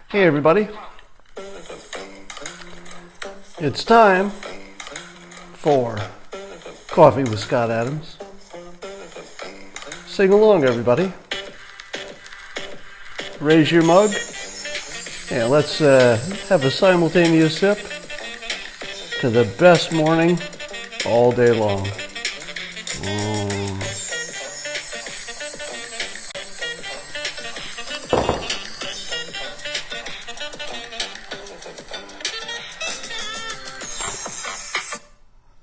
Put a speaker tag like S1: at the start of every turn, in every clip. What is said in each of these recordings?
S1: Hey everybody, it's time for Coffee with Scott Adams. Sing along everybody. Raise your mug and let's have a simultaneous sip to the best morning all day long.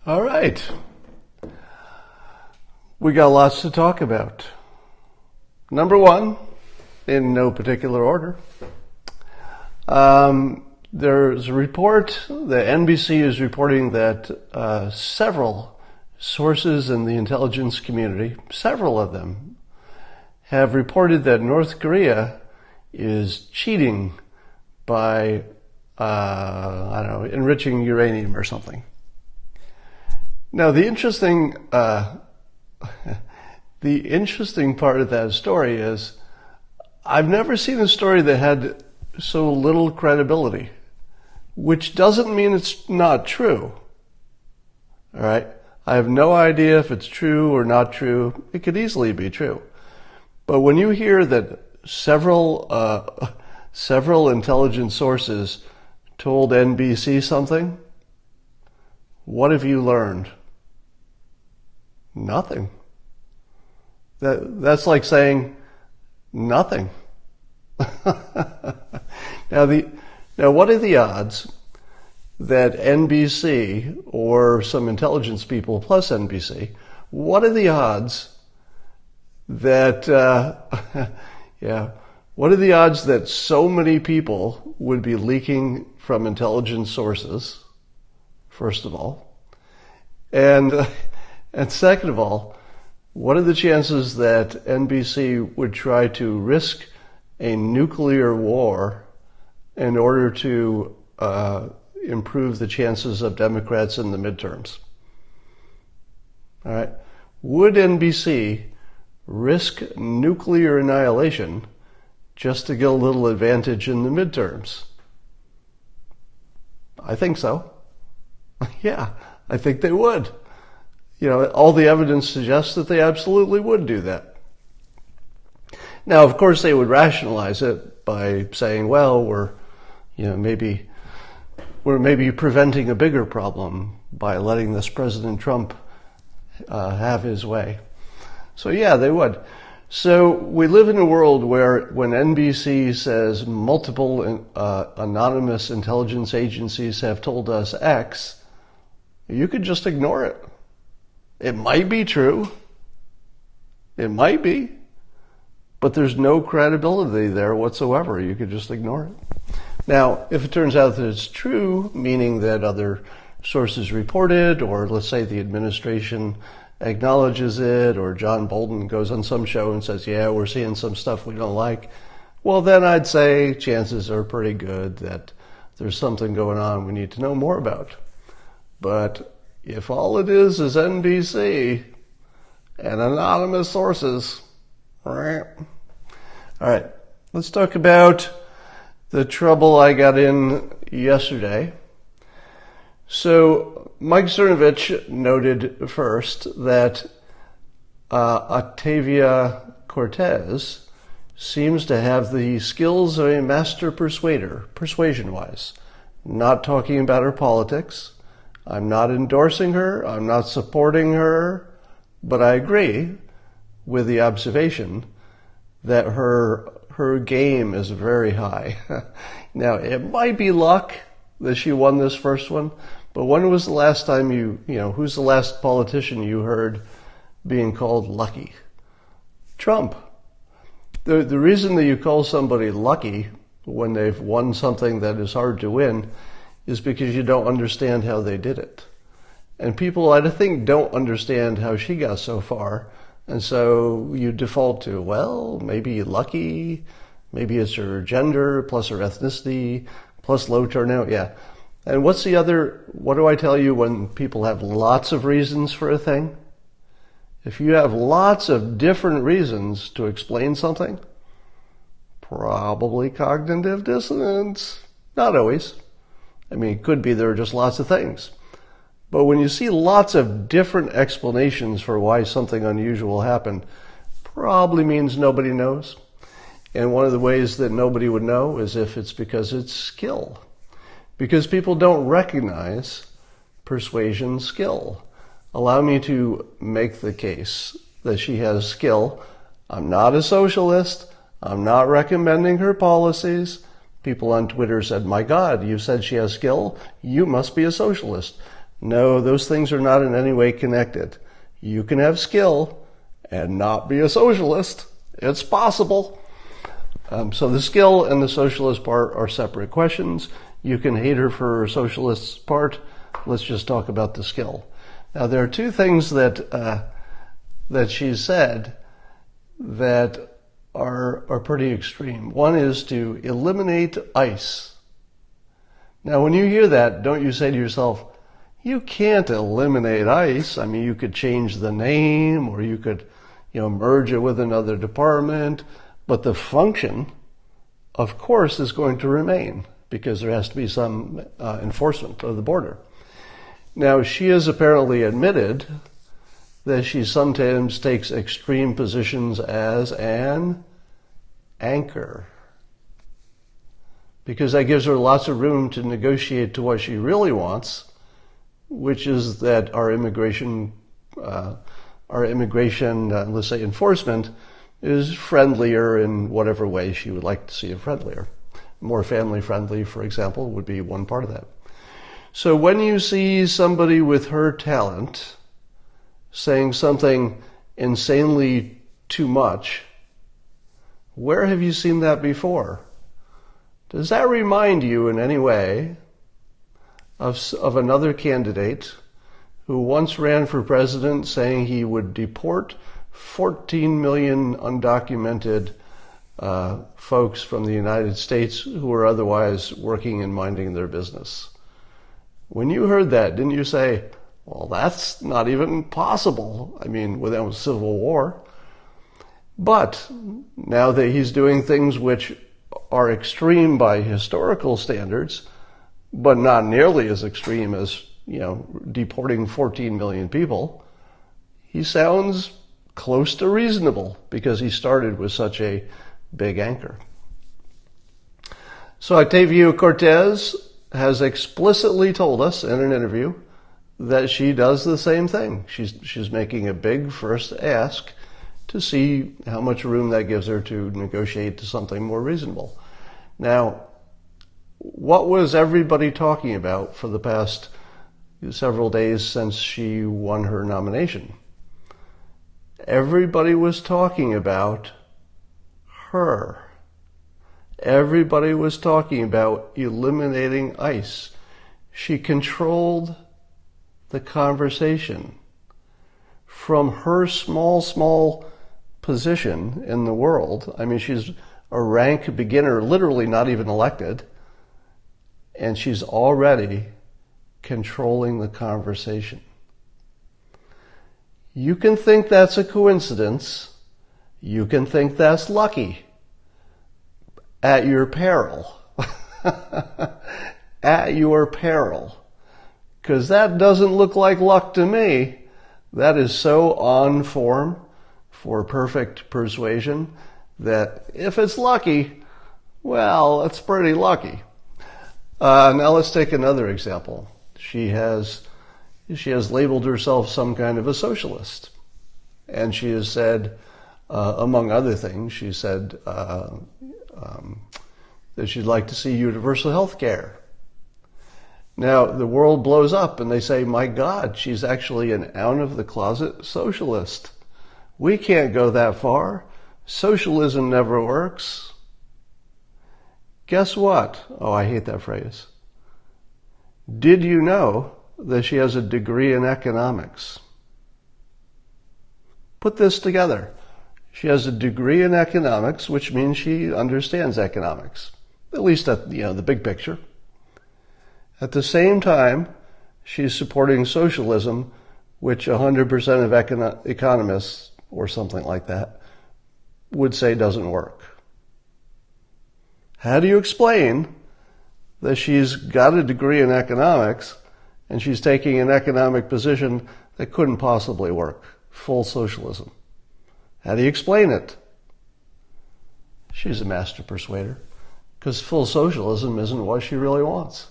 S1: All right. We got lots to talk about. Number one, in no particular order, there's a report, the NBC is reporting that several sources in the intelligence community, several of them, have reported that North Korea is cheating by, enriching uranium or something. Now, the interesting part of that story is I've never seen a story that had so little credibility, which doesn't mean it's not true. All right? I have no idea if it's true or not true. It could easily be true. But when you hear that several intelligence sources told NBC something, what have you learned? Nothing. That's like saying nothing. Now, what are the odds that NBC or some intelligence people plus NBC, what are the odds that, what are the odds that so many people would be leaking from intelligence sources, first of all? And second of all, what are the chances that NBC would try to risk a nuclear war in order to improve the chances of Democrats in the midterms? All right. Would NBC risk nuclear annihilation just to get a little advantage in the midterms? I think so. Yeah, I think they would. You know, all the evidence suggests that they absolutely would do that. Now, of course, they would rationalize it by saying, well, we're maybe preventing a bigger problem by letting this President Trump have his way. So yeah, they would. So we live in a world where when NBC says multiple anonymous intelligence agencies have told us X, you could just ignore it. It might be true. It might be. But there's no credibility there whatsoever. You could just ignore it. Now, if it turns out that it's true, meaning that other sources reported, or let's say the administration acknowledges it, or John Bolton goes on some show and says, yeah, we're seeing some stuff we don't like, well, then I'd say chances are pretty good that there's something going on we need to know more about. But if all it is NBC and anonymous sources, all right, let's talk about the trouble I got in yesterday. So Mike Cernovich noted first that Octavia Cortez seems to have the skills of a master persuader, persuasion-wise. Not talking about her politics. I'm not endorsing her. I'm not supporting her. But I agree with the observation that her game is very high. Now, it might be luck that she won this first one, but when was the last time who's the last politician you heard being called lucky? Trump. The reason that you call somebody lucky when they've won something that is hard to win is because you don't understand how they did it. And people, I think, don't understand how she got so far. And so you default to, well, maybe lucky, maybe it's her gender, plus her ethnicity, plus low turnout, yeah. And what do I tell you when people have lots of reasons for a thing? If you have lots of different reasons to explain something, Probably cognitive dissonance. Not always. I mean, it could be there are just lots of things. But when you see lots of different explanations for why something unusual happened, probably means nobody knows. And one of the ways that nobody would know is if it's because it's skill. Because people don't recognize persuasion skill. Allow me to make the case that she has skill. I'm not a socialist. I'm not recommending her policies. People on Twitter said, my God, you said she has skill? You must be a socialist. No, those things are not in any way connected. You can have skill and not be a socialist. It's possible. So the skill and the socialist part are separate questions. You can hate her for her socialist part. Let's just talk about the skill. Now, there are two things that she said that are pretty extreme. One is to eliminate ICE. Now, when you hear that, don't you say to yourself, you can't eliminate ICE. I mean, you could change the name or you could, merge it with another department. But the function, of course, is going to remain because there has to be some enforcement of the border. Now, she has apparently admitted that she sometimes takes extreme positions as an anchor because that gives her lots of room to negotiate to what she really wants, which is that our immigration, let's say enforcement, is friendlier in whatever way she would like to see it friendlier. More family friendly, for example, would be one part of that. So when you see somebody with her talent saying something insanely too much, where have you seen that before? Does that remind you in any way of another candidate who once ran for president saying he would deport 14 million undocumented folks from the United States who were otherwise working and minding their business? When you heard that, didn't you say, well, that's not even possible? I mean, without civil war. But now that he's doing things which are extreme by historical standards, but not nearly as extreme as, deporting 14 million people, he sounds close to reasonable because he started with such a big anchor. So Ocasio Cortez has explicitly told us in an interview that she does the same thing. She's making a big first ask to see how much room that gives her to negotiate to something more reasonable. Now, what was everybody talking about for the past several days since she won her nomination? Everybody was talking about her. Everybody was talking about eliminating ICE. She controlled the conversation. From her small position in the world, I mean, she's a rank beginner, literally not even elected, and she's already controlling the conversation. You can think that's a coincidence. You can think that's lucky. At your peril. At your peril. Because that doesn't look like luck to me. That is so on form for perfect persuasion that if it's lucky, well, it's pretty lucky. Now let's take another example. She has labeled herself some kind of a socialist. And she has said, among other things, she said that she'd like to see universal health care. Now, the world blows up and they say, my God, she's actually an out-of-the-closet socialist. We can't go that far. Socialism never works. Guess what? Oh, I hate that phrase. Did you know that she has a degree in economics? Put this together. She has a degree in economics, which means she understands economics, at least at the big picture. At the same time, she's supporting socialism, which 100% of economists, or something like that, would say doesn't work. How do you explain that she's got a degree in economics and she's taking an economic position that couldn't possibly work? Full socialism. How do you explain it? She's a master persuader, because full socialism isn't what she really wants.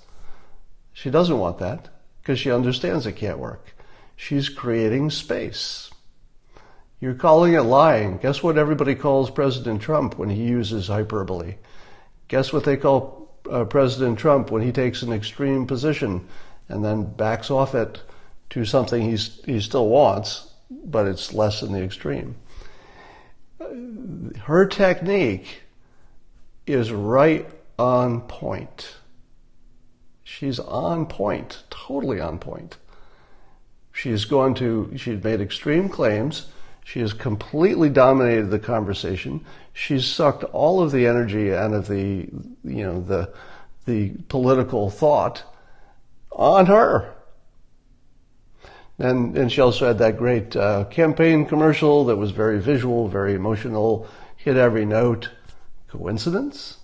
S1: She doesn't want that because she understands it can't work. She's creating space. You're calling it lying. Guess what everybody calls President Trump when he uses hyperbole? Guess what they call President Trump when he takes an extreme position and then backs off it to something he still wants, but it's less in the extreme. Her technique is right on point. She's on point, totally on point. She's made extreme claims. She has completely dominated the conversation. She's sucked all of the energy out of the political thought on her. And she also had that great campaign commercial that was very visual, very emotional, hit every note. Coincidence?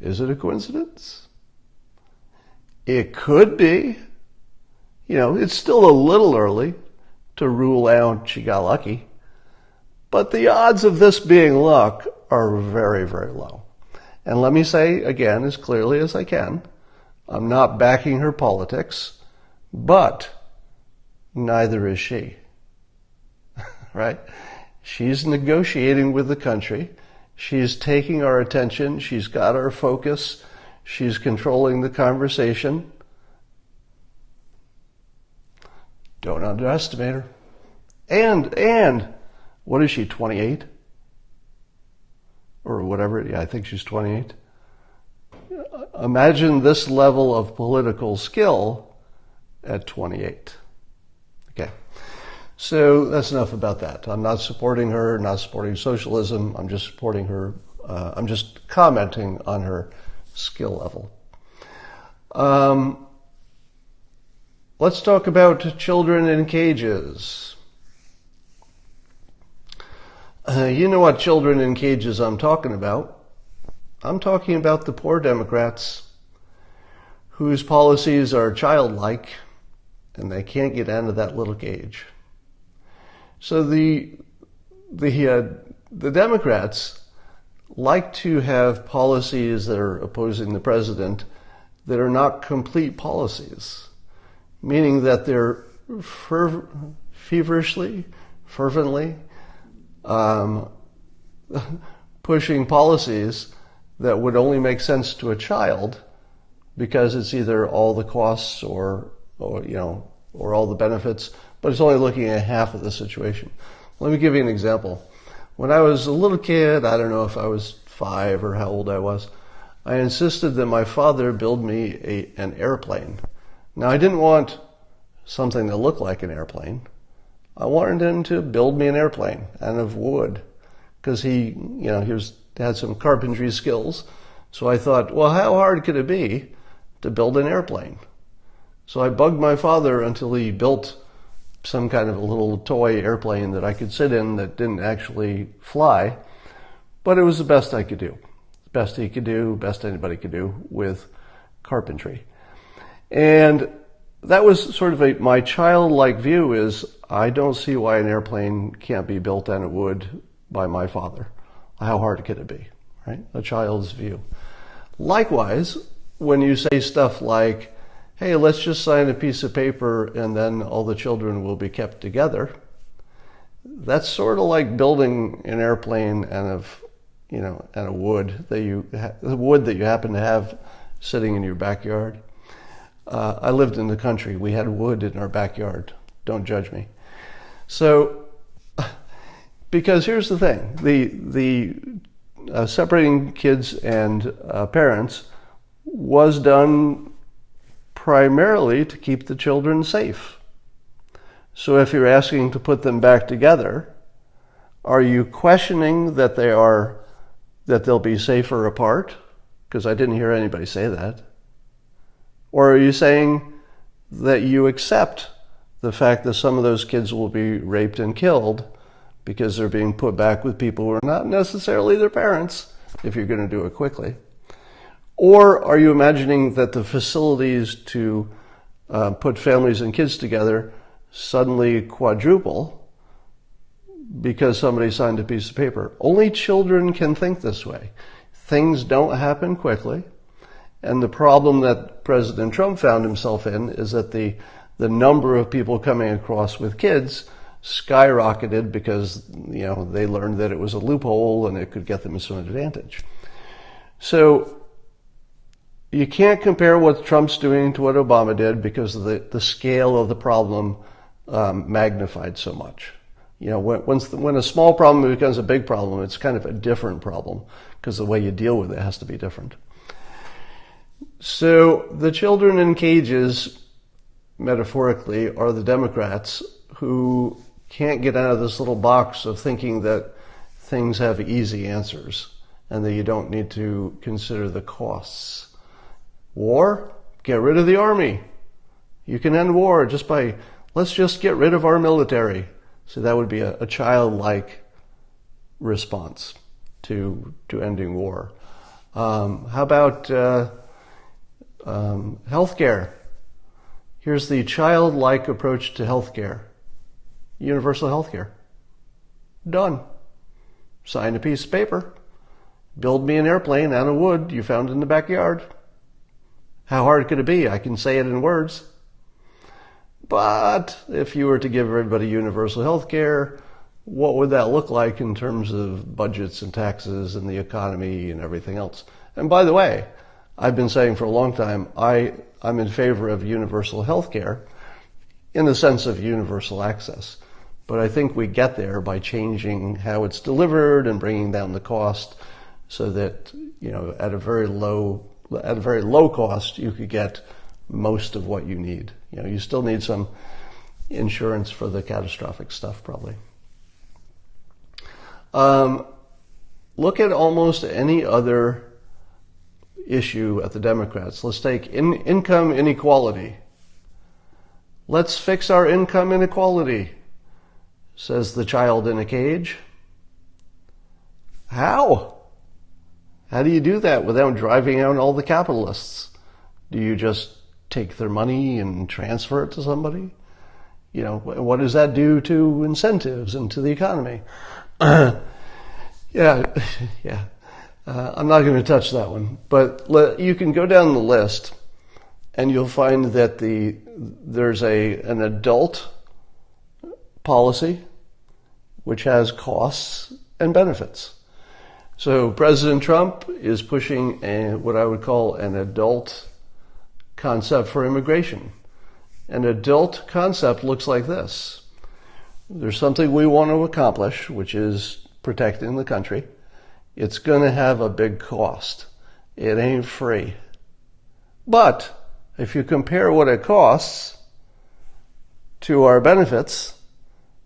S1: Is it a coincidence? It could be. It's still a little early to rule out she got lucky. But the odds of this being luck are very, very low. And let me say again, as clearly as I can, I'm not backing her politics, but neither is she. Right? She's negotiating with the country. She's taking our attention. She's got our focus. She's controlling the conversation. Don't underestimate her. And what is she, 28? Or whatever. Yeah, I think she's 28. Imagine this level of political skill at 28. Okay. So that's enough about that. I'm not supporting her, not supporting socialism. I'm just supporting her. I'm just commenting on her skill level. Let's talk about children in cages. You know what children in cages I'm talking about. I'm talking about the poor Democrats whose policies are childlike and they can't get out of that little cage. So the Democrats like to have policies that are opposing the president that are not complete policies, meaning that they're fervently pushing policies that would only make sense to a child because it's either all the costs or all the benefits, but it's only looking at half of the situation. Let me give you an example. When I was a little kid, I don't know if I was 5 or how old I was, I insisted that my father build me an airplane. Now, I didn't want something that looked like an airplane. I wanted him to build me an airplane out of wood because he had some carpentry skills. So I thought, well, how hard could it be to build an airplane? So I bugged my father until he built some kind of a little toy airplane that I could sit in that didn't actually fly, but it was the best I could do. Best he could do, best anybody could do with carpentry. And that was sort of my childlike view is I don't see why an airplane can't be built out of wood by my father. How hard could it be, right? A child's view. Likewise, when you say stuff like, hey, let's just sign a piece of paper and then all the children will be kept together, that's sort of like building an airplane out of wood that you happen to have sitting in your backyard. I lived in the country. We had wood in our backyard. Don't judge me. So, because here's the thing, the separating kids and parents was done primarily to keep the children safe. So if you're asking to put them back together, are you questioning that they'll be safer apart? Because I didn't hear anybody say that. Or are you saying that you accept the fact that some of those kids will be raped and killed because they're being put back with people who are not necessarily their parents, if you're going to do it quickly? Or are you imagining that the facilities to put families and kids together suddenly quadruple because somebody signed a piece of paper? Only children can think this way. Things don't happen quickly. And the problem that President Trump found himself in is that the number of people coming across with kids skyrocketed because, they learned that it was a loophole and it could get them some advantage. So you can't compare what Trump's doing to what Obama did because of the scale of the problem magnified so much. When a small problem becomes a big problem, it's kind of a different problem because the way you deal with it has to be different. So the children in cages, metaphorically, are the Democrats who can't get out of this little box of thinking that things have easy answers and that you don't need to consider the costs. War? Get rid of the army. You can end war just by, let's just get rid of our military. So that would be a childlike response to ending war. How about healthcare? Here's the childlike approach to healthcare. Universal healthcare. Done. Sign a piece of paper. Build me an airplane out of wood you found in the backyard. How hard could it be? I can say it in words. But if you were to give everybody universal health care, what would that look like in terms of budgets and taxes and the economy and everything else? And by the way, I've been saying for a long time, I'm in favor of universal health care in the sense of universal access. But I think we get there by changing how it's delivered and bringing down the cost so that, at a very low cost, you could get most of what you need. You still need some insurance for the catastrophic stuff, probably. Look at almost any other issue at the Democrats. Let's take income inequality. Let's fix our income inequality, says the child in a cage. How? How do you do that without driving out all the capitalists? Do you just take their money and transfer it to somebody? What does that do to incentives and to the economy? Yeah. I'm not going to touch that one, but you can go down the list and you'll find that there's an adult policy which has costs and benefits. So President Trump is pushing what I would call an adult concept for immigration. An adult concept looks like this. There's something we want to accomplish, which is protecting the country. It's going to have a big cost. It ain't free. But if you compare what it costs to our benefits,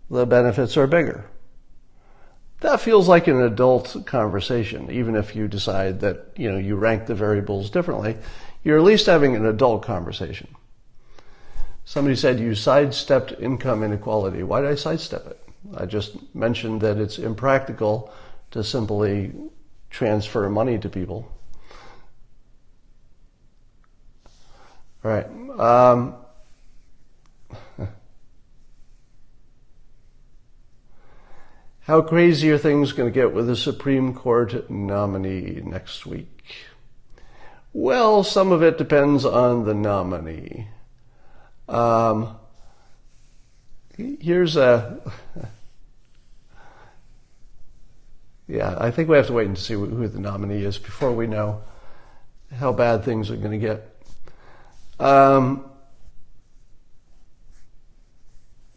S1: the benefits are bigger. That feels like an adult conversation, even if you decide that, you rank the variables differently. You're at least having an adult conversation. Somebody said you sidestepped income inequality. Why did I sidestep it? I just mentioned that it's impractical to simply transfer money to people. All right. How crazy are things going to get with the Supreme Court nominee next week? Well, some of it depends on the nominee. Here's I think we have to wait and see who the nominee is before we know how bad things are going to get.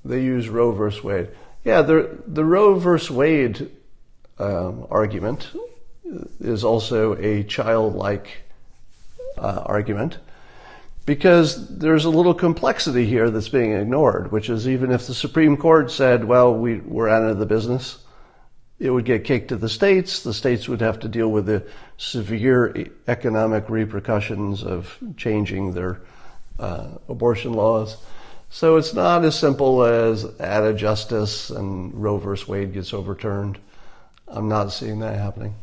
S1: They use Roe versus Wade. Yeah, the Roe versus Wade argument is also a childlike argument because there's a little complexity here that's being ignored, which is even if the Supreme Court said, well, we're out of the business, it would get kicked to the states. The states would have to deal with the severe economic repercussions of changing their abortion laws. So it's not as simple as add a justice and Roe versus Wade gets overturned. I'm not seeing that happening.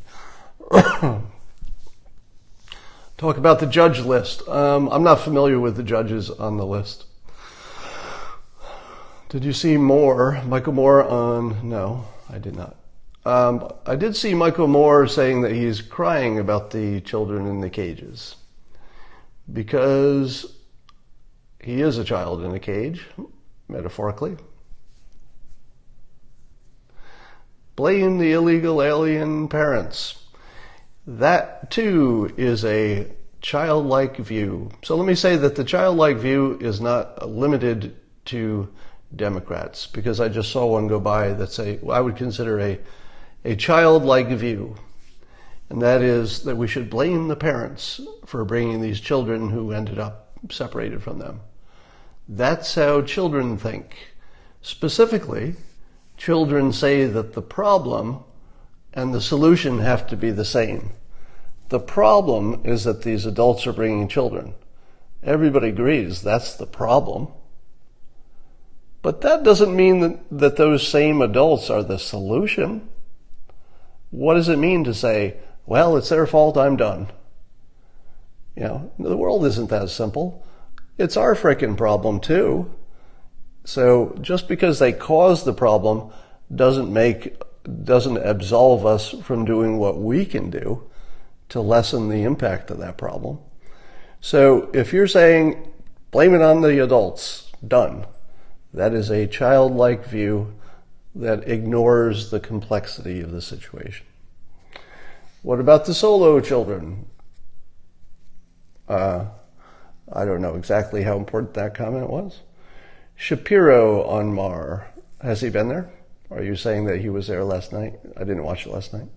S1: Talk about the judge list. I'm not familiar with the judges on the list. Did you see Michael Moore on? No, I did not. I did see Michael Moore saying that he's crying about the children in the cages because he is a child in a cage, metaphorically. Blame the illegal alien parents. That too is a childlike view. So let me say that the childlike view is not limited to Democrats, because I just saw one go by that's I would consider a childlike view, and that is that we should blame the parents for bringing these children who ended up separated from them. That's how children think. Specifically, children say that the problem and the solution have to be the same. The problem is that these adults are bringing children. Everybody agrees that's the problem. But that doesn't mean that those same adults are the solution. What does it mean to say, well, it's their fault, I'm done? The world isn't that simple. It's our frickin' problem too. So just because they caused the problem doesn't absolve us from doing what we can do to lessen the impact of that problem. So if you're saying, blame it on the adults, done. That is a childlike view that ignores the complexity of the situation. What about the solo children? I don't know exactly how important that comment was. Shapiro on Mar. Has he been there? Are you saying that he was there last night? I didn't watch it last night.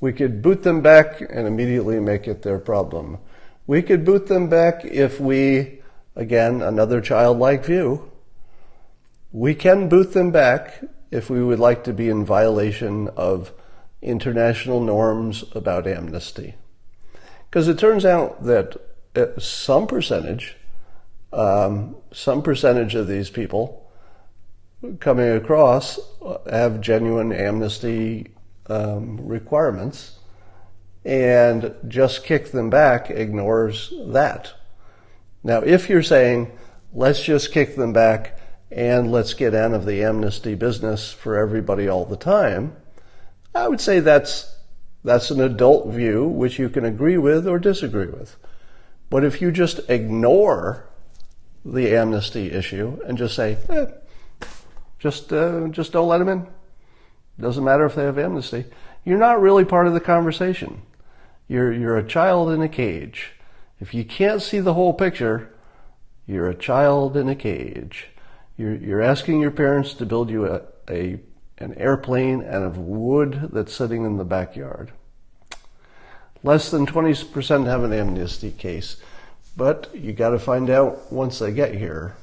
S1: We could boot them back and immediately make it their problem. We could boot them back if we, again, another childlike view, we can boot them back if we would like to be in violation of international norms about amnesty. Because it turns out that some percentage of these people coming across have genuine amnesty requirements, and just kick them back ignores that. Now, if you're saying, let's just kick them back and let's get out of the amnesty business for everybody all the time, I would say that's an adult view which you can agree with or disagree with. But if you just ignore the amnesty issue and just say, just don't let them in, doesn't matter if they have amnesty, you're not really part of the conversation. You're a child in a cage. If you can't see the whole picture, you're a child in a cage. You're asking your parents to build you an airplane out of wood that's sitting in the backyard. Less than 20% have an amnesty case, but you got to find out once they get here.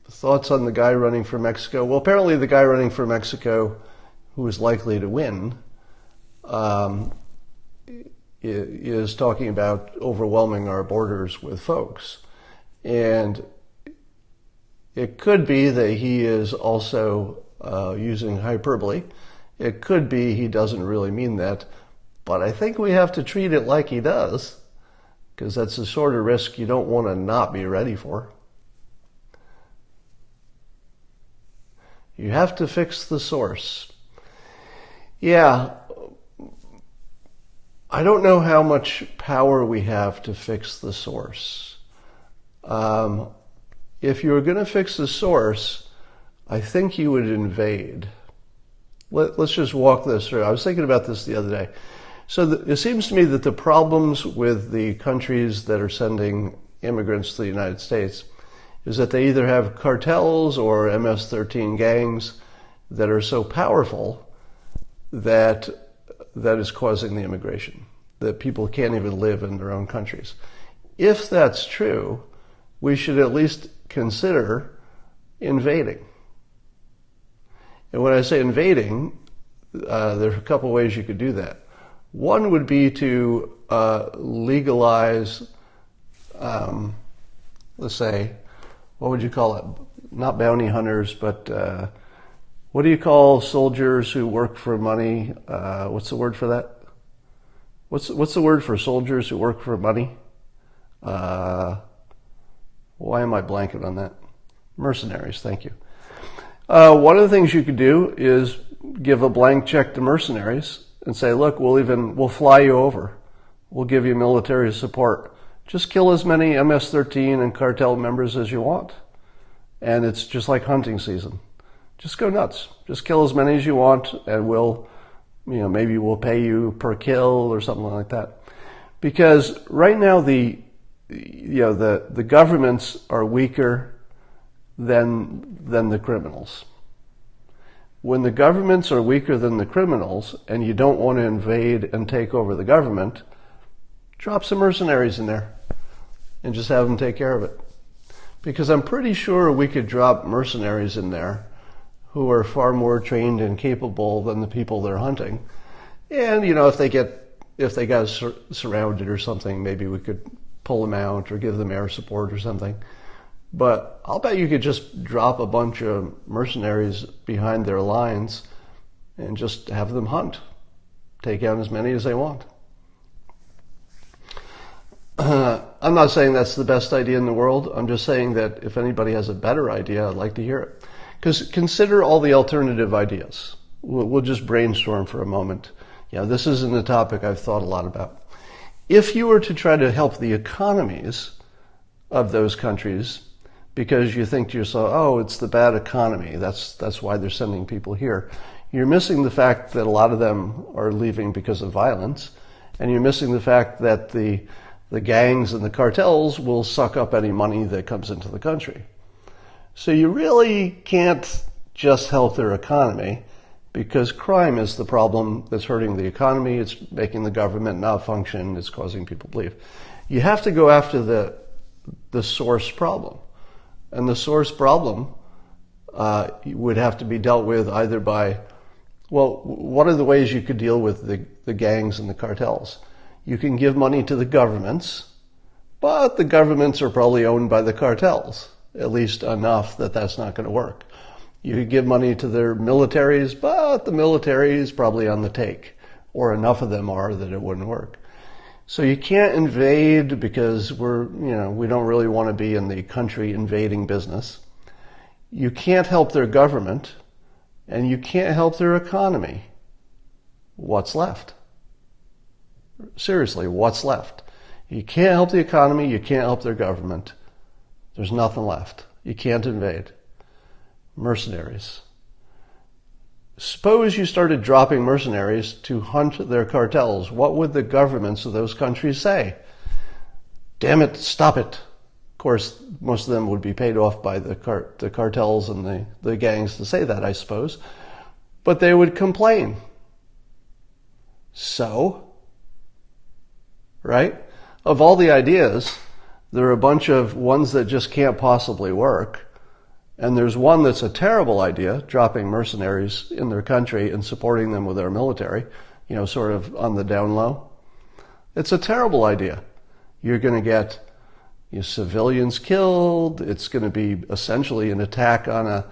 S1: Thoughts on the guy running for Mexico? Well, apparently the guy running for Mexico, who is likely to win, is talking about overwhelming our borders with folks. And it could be that he is also using hyperbole. It could be he doesn't really mean that. But I think we have to treat it like he does, because that's the sort of risk you don't want to not be ready for. You have to fix the source. Yeah, I don't know how much power we have to fix the source. If you were going to fix the source, I think you would invade. Let's just walk this through. I was thinking about this the other day. So it seems to me that the problems with the countries that are sending immigrants to the United States is that they either have cartels or MS-13 gangs that are so powerful that is causing the immigration, that people can't even live in their own countries. If that's true, we should at least consider invading. And when I say invading, there are a couple ways you could do that. One would be to legalize let's say, what would you call it? Not bounty hunters, but what do you call soldiers who work for money? What's the word for that? What's the word for soldiers who work for money? Why am I blanking on that? Mercenaries, thank you. One of the things you could do is give a blank check to mercenaries and say, look, we'll fly you over. We'll give you military support. Just kill as many MS-13 and cartel members as you want. And it's just like hunting season. Just go nuts. Just kill as many as you want, and maybe we'll pay you per kill or something like that. Because right now the governments are weaker than the criminals. When the governments are weaker than the criminals, and you don't want to invade and take over the government, drop some mercenaries in there and just have them take care of it. Because I'm pretty sure we could drop mercenaries in there who are far more trained and capable than the people they're hunting. And, if they got surrounded or something, maybe we could pull them out or give them air support or something. But I'll bet you could just drop a bunch of mercenaries behind their lines and just have them hunt. Take out as many as they want. I'm not saying that's the best idea in the world. I'm just saying that if anybody has a better idea, I'd like to hear it. Because consider all the alternative ideas. We'll just brainstorm for a moment. This isn't a topic I've thought a lot about. If you were to try to help the economies of those countries, because you think to yourself, oh, it's the bad economy, that's why they're sending people here, you're missing the fact that a lot of them are leaving because of violence, and you're missing the fact that the gangs and the cartels will suck up any money that comes into the country. So you really can't just help their economy, because crime is the problem that's hurting the economy. It's making the government not function. It's causing people to leave. You have to go after the source problem. And the source problem would have to be dealt with either by, what are the ways you could deal with the gangs and the cartels? You can give money to the governments, but the governments are probably owned by the cartels, at least enough that that's not going to work. You could give money to their militaries, but the military is probably on the take, or enough of them are that it wouldn't work. So you can't invade because we don't really want to be in the country invading business. You can't help their government, and you can't help their economy. What's left? Seriously, what's left? You can't help the economy, you can't help their government. There's nothing left. You can't invade. Mercenaries. Suppose you started dropping mercenaries to hunt their cartels. What would the governments of those countries say? Damn it, stop it. Of course, most of them would be paid off by the cartels and the gangs to say that, I suppose. But they would complain. So, right? Of all the ideas, there are a bunch of ones that just can't possibly work. And there's one that's a terrible idea, dropping mercenaries in their country and supporting them with our military, sort of on the down low. It's a terrible idea. You're going to get civilians killed. It's going to be essentially an attack on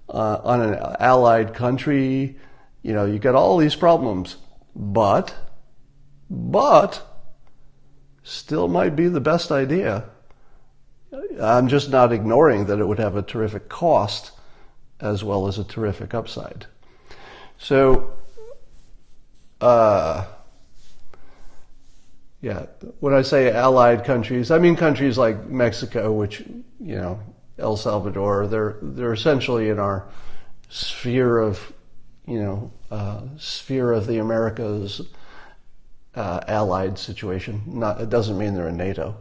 S1: an allied country. You get all these problems. But still might be the best idea. I'm just not ignoring that it would have a terrific cost as well as a terrific upside. So, when I say allied countries, I mean countries like Mexico, which, El Salvador, they're essentially in our sphere of the Americas allied situation. It doesn't mean they're in NATO.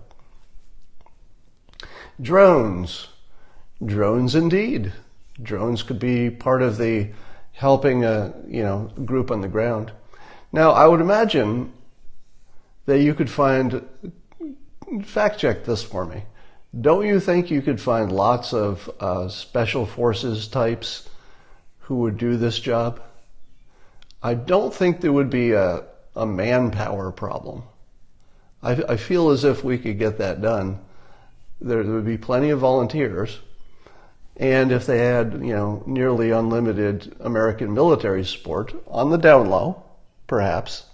S1: Drones indeed. Drones could be part of the helping a group on the ground. Now, I would imagine that you could fact check this for me. Don't you think you could find lots of special forces types who would do this job? I don't think there would be a manpower problem. I feel as if we could get that done. there would be plenty of volunteers. And if they had, nearly unlimited American military support on the down low, perhaps,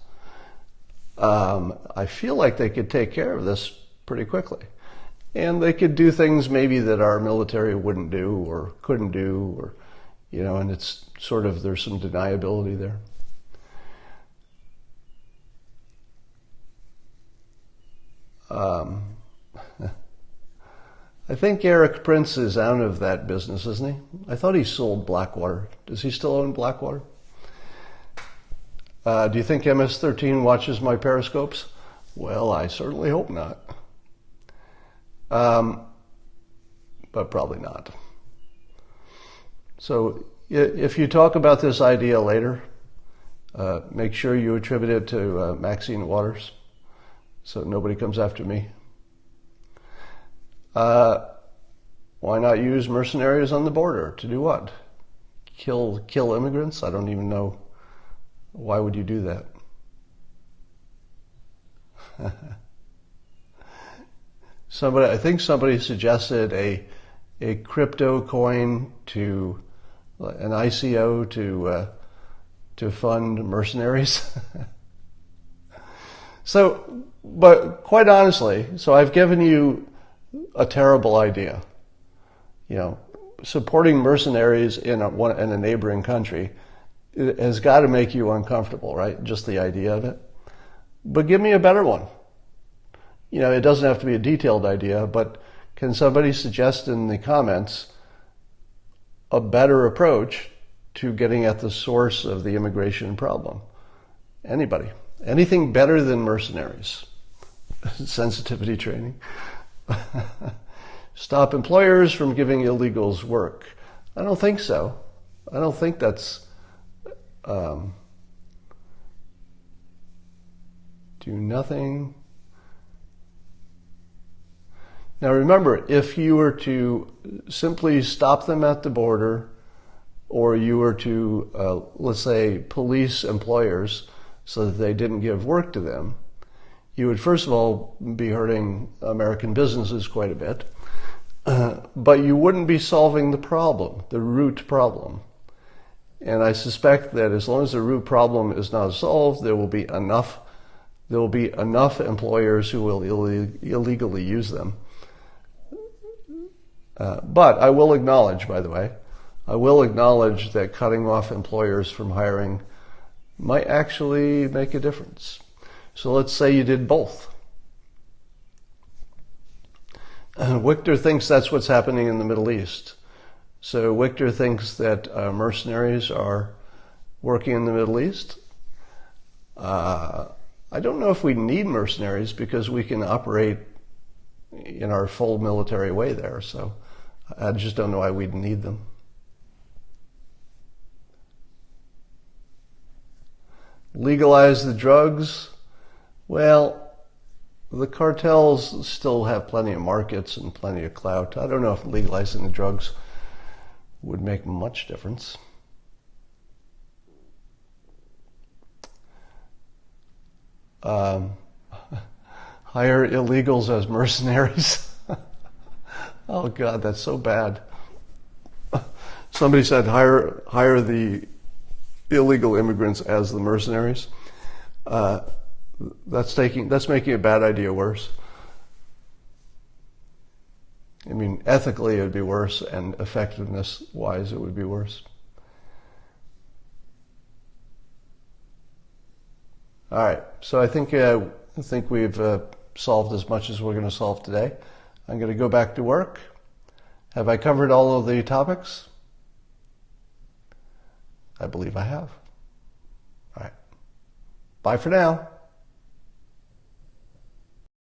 S1: I feel like they could take care of this pretty quickly. And they could do things maybe that our military wouldn't do or couldn't do, or, and it's sort of, there's some deniability there. I think Eric Prince is out of that business, isn't he? I thought he sold Blackwater. Does he still own Blackwater? Do you think MS-13 watches my Periscopes? Well, I certainly hope not. But probably not. So if you talk about this idea later, make sure you attribute it to Maxine Waters, so nobody comes after me. Why not use mercenaries on the border? To do what? Kill immigrants? I don't even know. Why would you do that? I think somebody suggested a crypto coin to an ICO to fund mercenaries. So, but quite honestly, so I've given you a terrible idea. Supporting mercenaries in a neighboring country, it has got to make you uncomfortable, right? Just the idea of it. But give me a better one. It doesn't have to be a detailed idea, but can somebody suggest in the comments a better approach to getting at the source of the immigration problem? Anybody? Anything better than mercenaries? Sensitivity training. Stop employers from giving illegals work. I don't think so. I don't think that's do nothing. Now remember, if you were to simply stop them at the border, or you were to, let's say, police employers so that they didn't give work to them, you would first of all be hurting American businesses quite a bit, but you wouldn't be solving the problem, the root problem. And I suspect that as long as the root problem is not solved, there will be enough employers who will illegally use them. But I will acknowledge, by the way, that cutting off employers from hiring might actually make a difference. So let's say you did both. Victor thinks that's what's happening in the Middle East. So Victor thinks that mercenaries are working in the Middle East. I don't know if we need mercenaries because we can operate in our full military way there. So I just don't know why we'd need them. Legalize the drugs. Well, the cartels still have plenty of markets and plenty of clout. I don't know if legalizing the drugs would make much difference. Hire illegals as mercenaries. Oh God, that's so bad. Somebody said hire the illegal immigrants as the mercenaries. That's making a bad idea worse. I mean, ethically it would be worse, and effectiveness-wise it would be worse. All right, so I think we've solved as much as we're going to solve today. I'm going to go back to work. Have I covered all of the topics? I believe I have. All right. Bye for now.